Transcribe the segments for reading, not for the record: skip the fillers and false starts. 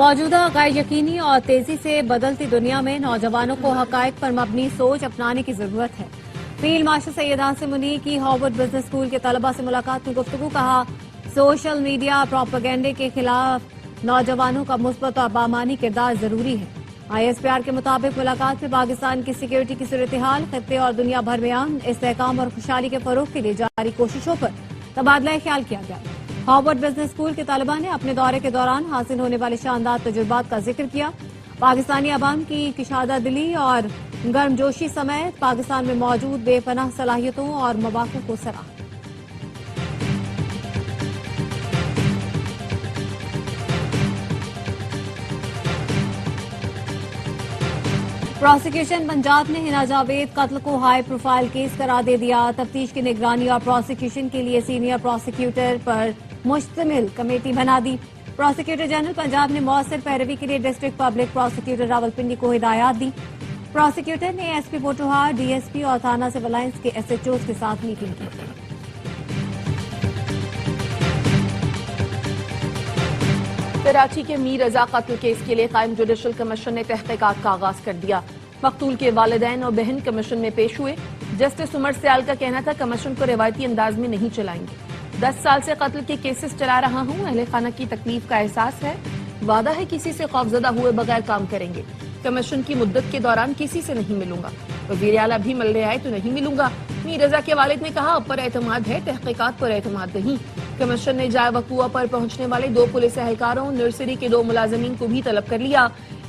موجودہ غیر یقینی اور تیزی سے بدلتی دنیا میں نوجوانوں کو حقائق پر مبنی سوچ اپنانے کی ضرورت ہے۔ فیلڈ مارشل سید حاسم منی کی ہارورڈ بزنس اسکول کے طلبہ سے ملاقات میں گفتگو، کہا سوشل میڈیا پروپیگنڈے کے خلاف نوجوانوں کا مثبت اور بامانی کردار ضروری ہے۔ ISPR کے مطابق ملاقات میں پاکستان کی سیکیورٹی کی صورتحال، خطے اور دنیا بھر میں امن، استحکام اور خوشحالی کے فروغ کے لیے جاری کوششوں پر تبادلہ خیال کیا گیا۔ ہارورڈ بزنس اسکول کے طلباء نے اپنے دورے کے دوران حاصل ہونے والے شاندار تجربات کا ذکر کیا۔ پاکستانی عوام کی کشادہ دلی اور گرمجوشی سمیت پاکستان میں موجود بے پناہ صلاحیتوں اور مواقع کو سراہا۔ پروسیکیوشن پنجاب نے ہنا جاوید قتل کو ہائی پروفائل کیس قرار دے دیا۔ تفتیش کی نگرانی اور پروسیکیوشن کے لیے سینئر پروسیکیوٹر پر مشتمل کمیٹی بنا دی۔ پروسیکیوٹر جنرل پنجاب نے مؤثر پیروی کے لیے ڈسٹرکٹ پبلک پروسیکیوٹر راولپنڈی کو ہدایات دی۔ پروسیکیوٹر نے ایس پی پوٹوہار، DSP اور تھانہ سول لائنز کے SHOs کے ساتھ میٹنگ کی۔ کراچی کے میر رضا قتل کیس کے لیے قائم جوڈیشل کمیشن نے تحقیقات کا آغاز کر دیا۔ مقتول کے والدین اور بہن کمیشن میں پیش ہوئے۔ جسٹس عمر سیال کا کہنا تھا کمیشن کو روایتی انداز میں نہیں چلائیں گے۔ 10 سال سے قتل کے کیسز چلا رہا ہوں، اہل خانہ کی تکلیف کا احساس ہے، وعدہ ہے کسی سے خوفزدہ ہوئے بغیر کام کریں گے۔ کمیشن کی مدت کے دوران کسی سے نہیں ملوں گا، وزیر اعلیٰ بھی ملنے آئے تو نہیں ملوں گا۔ میر رضا کے والد نے کہا اب پر اعتماد ہے، تحقیقات پر اعتماد نہیں۔ کمیشن نے جائے وقوع پر پہنچنے والے 2 پولیس اہلکاروں، نرسری کے 2 ملازمین کو بھی طلب کر لیا۔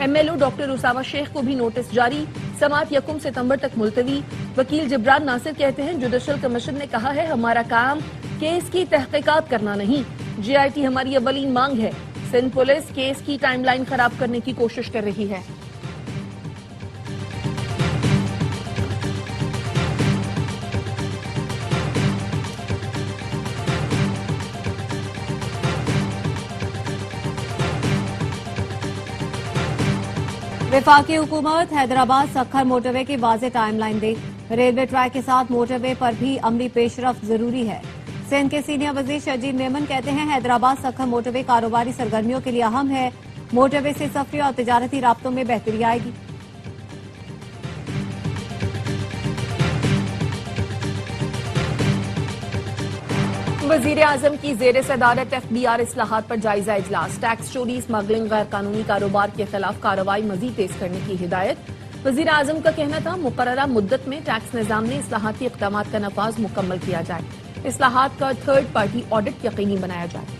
MLO ڈاکٹر اسامہ شیخ کو بھی نوٹس جاری، سماعت 1 ستمبر تک ملتوی۔ وکیل جبران ناصر کہتے ہیں جوڈیشل کمیشن نے کہا ہے ہمارا کام کیس کی تحقیقات کرنا نہیں، GIT ہماری اولین مانگ ہے۔ سندھ پولیس کیس کی ٹائم لائن خراب کرنے کی کوشش کر رہی ہے۔ وفاقی حکومت حیدرآباد سکھر موٹر وے کی واضح ٹائم لائن دے۔ ریلوے ٹریک کے ساتھ موٹر وے پر بھی عملی پیش رفت ضروری ہے۔ سندھ کے سینئر وزیر شرجیل میمن کہتے ہیں حیدرآباد سکھر موٹر وے کاروباری سرگرمیوں کے لیے اہم ہے۔ موٹر وے سے سفری اور تجارتی رابطوں میں بہتری آئے گی۔ وزیر اعظم کی زیر صدارت FBR اصلاحات پر جائزہ اجلاس، ٹیکس چوری، اسمگلنگ، غیر قانونی کاروبار کے خلاف کارروائی مزید تیز کرنے کی ہدایت۔ وزیر اعظم کا کہنا تھا مقررہ مدت میں ٹیکس نظام میں اصلاحاتی اقدامات کا نفاذ مکمل کیا جائے، اصلاحات کا 3rd پارٹی آڈٹ یقینی بنایا جائے۔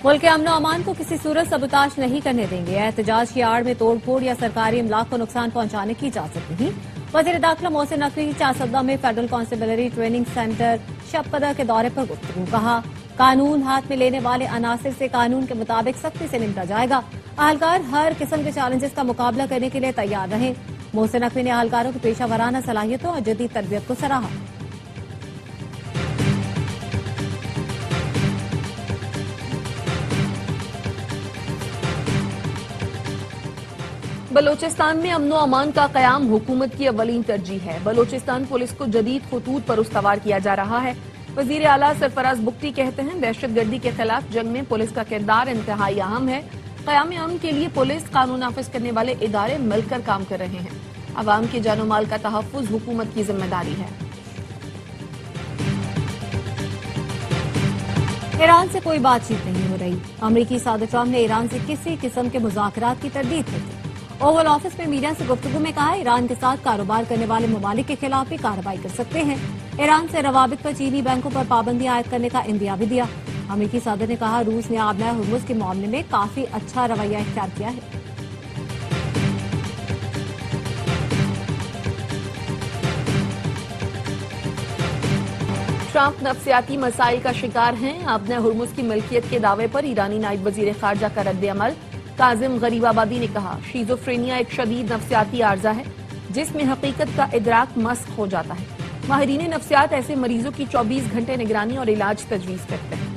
ملک کے امن و امان کو کسی صورت سبوتاژ نہیں کرنے دیں گے، احتجاج کی آڑ میں توڑ پھوڑ یا سرکاری املاک کو نقصان پہنچانے کی اجازت نہیں۔ وزیر داخلہ محسن نقوی چارسدہ میں فیڈرل کانسٹیبلری ٹریننگ سینٹر شب قدر کے دورے پر گفتگو، کہا قانون ہاتھ میں لینے والے عناصر سے قانون کے مطابق سختی سے نمٹا جائے گا، اہلکار ہر قسم کے چیلنجز کا مقابلہ کرنے کے لیے تیار رہیں۔ محسن نقوی نے اہلکاروں کی پیشہ ورانہ صلاحیتوں اور جدید تربیت کو سراہا۔ بلوچستان میں امن و امان کا قیام حکومت کی اولین ترجیح ہے۔ بلوچستان پولیس کو جدید خطوط پر استوار کیا جا رہا ہے۔ وزیر اعلیٰ سرفراز بگٹی کہتے ہیں دہشت گردی کے خلاف جنگ میں پولیس کا کردار انتہائی اہم ہے۔ قیام امن کے لیے پولیس، قانون نافذ کرنے والے ادارے مل کر کام کر رہے ہیں۔ عوام کے جان و مال کا تحفظ حکومت کی ذمہ داری ہے۔ ایران سے کوئی بات چیت نہیں ہو رہی، امریکی صدر ٹرمپ نے ایران سے کسی قسم کے مذاکرات کی تردید کی تھی۔ اوول آفس میں میڈیا سے گفتگو میں کہا ایران کے ساتھ کاروبار کرنے والے ممالک کے خلاف بھی کارروائی کر سکتے ہیں۔ ایران سے روابط پر چینی بینکوں پر پابندی عائد کرنے کا اندیا بھی دیا۔ امریکی صدر نے کہا روس نے آبنائے ہرمز کے معاملے میں کافی اچھا رویہ اختیار کیا ہے۔ ٹرمپ نفسیاتی مسائل کا شکار ہیں، آبنائے ہرمز کی ملکیت کے دعوے پر ایرانی نائب وزیر خارجہ کا رد عمل۔ کاظم غریب آبادی نے کہا شیزوفرینیا ایک شدید نفسیاتی عارضہ ہے جس میں حقیقت کا ادراک مسخ ہو جاتا ہے۔ ماہرین نفسیات ایسے مریضوں کی 24 گھنٹے نگرانی اور علاج تجویز کرتے ہیں۔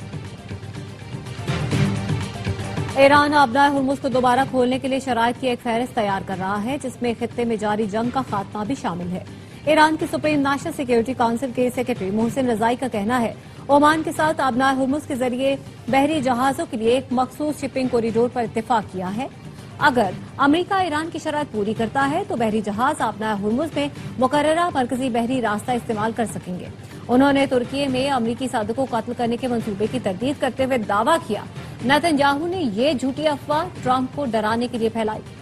ایران آبنائے ہرمز کو دوبارہ کھولنے کے لیے شرائط کی ایک فہرست تیار کر رہا ہے جس میں خطے میں جاری جنگ کا خاتمہ بھی شامل ہے۔ ایران کی سپریم نیشنل سیکیورٹی کونسل کے سیکرٹری محسن رضائی کا کہنا ہے اومان کے ساتھ آبنائے ہرمز کے ذریعے بحری جہازوں کے لیے ایک مخصوص شپنگ کوریڈور پر اتفاق کیا ہے۔ اگر امریکہ ایران کی شرائط پوری کرتا ہے تو بحری جہاز آبنائے ہرمز میں مقررہ مرکزی بحری راستہ استعمال کر سکیں گے۔ انہوں نے ترکی میں امریکی صادقوں کو قتل کرنے کے منصوبے کی تردید کرتے ہوئے دعویٰ کیا نیتن یاہو نے یہ جھوٹی افواہ ٹرمپ کو ڈرانے کے لیے پھیلائی۔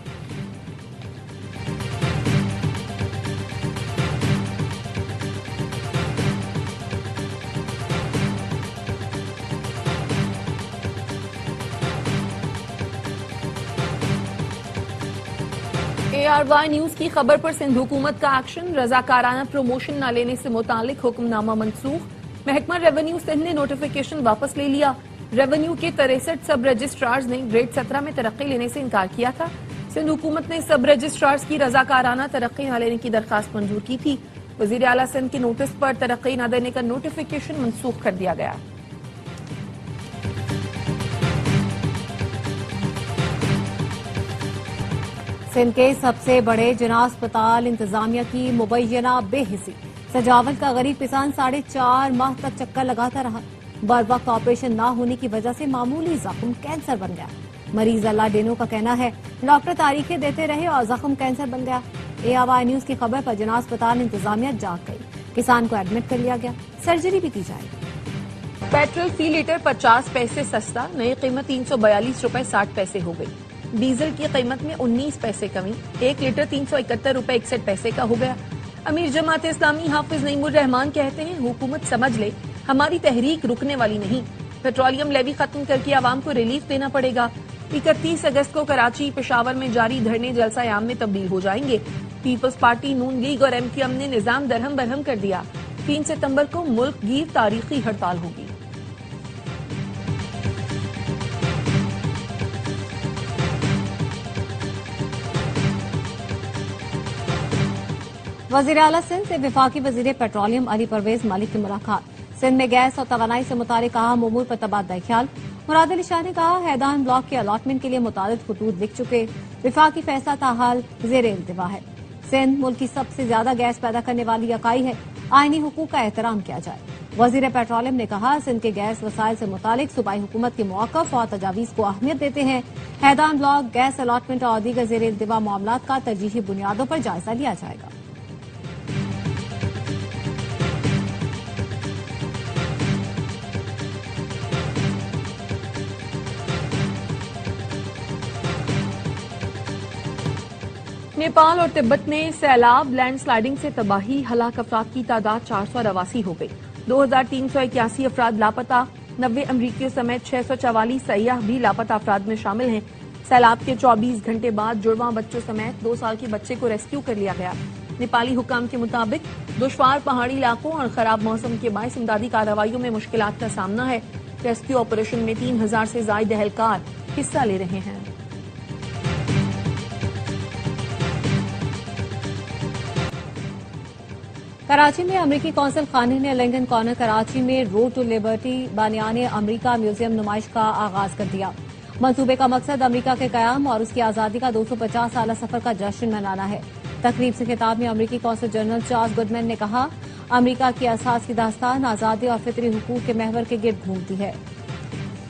ARY نیوز کی خبر پر سندھ حکومت کا ایکشن، رضاکارانہ پروموشن نہ لینے سے متعلق حکم نامہ منسوخ، محکمہ ریونیو سندھ نے نوٹیفیکیشن واپس لے لیا۔ ریونیو کے 63 سب رجسٹرارز نے گریڈ 17 میں ترقی لینے سے انکار کیا تھا۔ سندھ حکومت نے سب رجسٹرارز کی رضاکارانہ ترقی نہ لینے کی درخواست منظور کی تھی۔ وزیر اعلیٰ سندھ کے نوٹس پر ترقی نہ دینے کا نوٹیفیکیشن منسوخ کر دیا گیا۔ سندھ کے سب سے بڑے جناح اسپتال انتظامیہ کی مبینہ بے حسی، سجاوٹ کا غریب کسان 4.5 ماہ تک چکر لگاتا رہا۔ بر وقت آپریشن نہ ہونے کی وجہ سے معمولی زخم کینسر بن گیا۔ مریض اللہ ڈینو کا کہنا ہے ڈاکٹر تاریخیں دیتے رہے اور زخم کینسر بن گیا۔ ARY نیوز کی خبر پر جناح اسپتال انتظامیہ جاگ گئی، کسان کو ایڈمٹ کر لیا گیا، سرجری بھی کی جائے گی۔ پیٹرول فی لیٹر 50 پیسے سستا، نئی قیمت 342 روپے 60 پیسے ہو گئی۔ ڈیزل کی قیمت میں 19 پیسے کمی، 1 لیٹر 371 روپے 61 پیسے کا ہو گیا۔ امیر جماعت اسلامی حافظ نعیم الرحمان کہتے ہیں حکومت سمجھ لے ہماری تحریک رکنے والی نہیں، پیٹرولیم لیوی ختم کر کے عوام کو ریلیف دینا پڑے گا۔ 31 اگست کو کراچی پشاور میں جاری دھرنے جلسہ عام میں تبدیل ہو جائیں گے۔ پیپلز پارٹی، نون لیگ اور MQM نے نظام درہم برہم کر دیا۔ 3 ستمبر کو ملک گیر تاریخی ہڑتال ہوگی۔ وزیر اعلیٰ سندھ سے وفاقی وزیر پیٹرولیم علی پرویز ملک کی ملاقات۔ سندھ میں گیس اور توانائی سے متعلق اہم امور پر تبادلہ خیال۔ مراد علی شاہ نے کہا حیدان بلاک کے الاٹمنٹ کے لیے متعدد خطوط لکھ چکے، وفاقی فیصلہ تاحال زیر التوا ہے۔ سندھ ملک کی سب سے زیادہ گیس پیدا کرنے والی اکائی ہے، آئینی حقوق کا احترام کیا جائے۔ وزیر پیٹرولیم نے کہا سندھ کے گیس وسائل سے متعلق صوبائی حکومت کے مواقف اور تجاویز کو اہمیت دیتے ہیں۔ حیدان بلاک گیس الاٹمنٹ اور دیگر زیر التوا معاملات کا ترجیحی بنیادوں پر جائزہ لیا جائے گا۔ نیپال اور تبت میں سیلاب، لینڈ سلائیڈنگ سے تباہی، ہلاک افراد کی تعداد 488 ہو گئی۔ 2381 افراد لاپتہ، 90 امریکیوں سمیت 644 سیاح بھی لاپتہ افراد میں شامل ہیں۔ سیلاب کے 24 گھنٹے بعد جڑواں بچوں سمیت 2 سال کے بچے کو ریسکیو کر لیا گیا۔ نیپالی حکام کے مطابق دشوار پہاڑی علاقوں اور خراب موسم کے باعث امدادی کارروائیوں میں مشکلات کا سامنا ہے۔ ریسکیو آپریشن میں 3000 سے زائد اہلکار حصہ لے رہے ہیں۔ کراچی میں امریکی قونصل خانے نے لنکن کارنر کراچی میں روڈ ٹو لبرٹی بانیان امریکہ میوزیم نمائش کا آغاز کر دیا۔ منصوبے کا مقصد امریکہ کے قیام اور اس کی آزادی کا 250 سالہ سفر کا جشن منانا ہے۔ تقریب سے خطاب میں امریکی قونصل جنرل چارلس گڈمین نے کہا امریکہ کی اساس کی داستان آزادی اور فطری حقوق کے محور کے گرد گھومتی ہے۔